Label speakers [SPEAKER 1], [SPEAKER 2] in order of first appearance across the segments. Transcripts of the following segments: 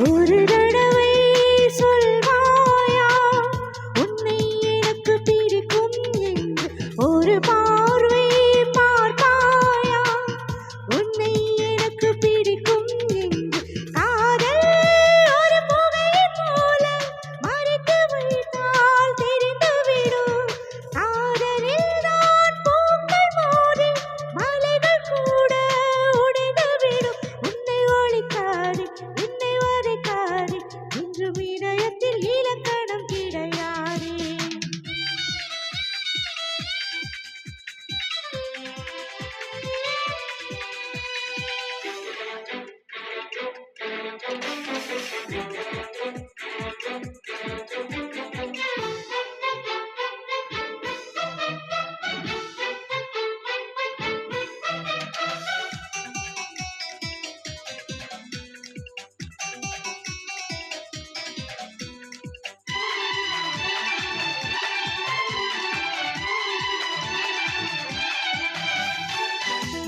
[SPEAKER 1] ஒரு தடவை சொல்வாயா உன்னை எனக்கு பிடிக்கும் என்று ஒரு பார்வை பார்ப்பாயா உன்னை எனக்கு பிடிக்கும் என்று காதல் ஒரு புகை போல மறைத்து வைத்தால் தெரிந்துவிடும் காதலில் நான் பூக்கள் மோதி மலைகள் கூட உடைந்துவிடும் உன்னை ஒழிக்காது என்னை வதைக்காது என்றும் இதயத்தில் இலக்கணம் கிடையாது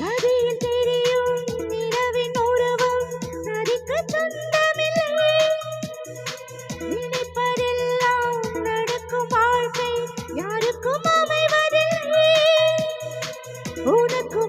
[SPEAKER 1] நதியில் தெரியும் நிலவின் உருவம் நதிக்கு சொந்தமில்லை நினைப்பதெல்லாம் நடக்கும் வாழ்க்கை யாருக்கும் அமைவதில்லை உனக்கு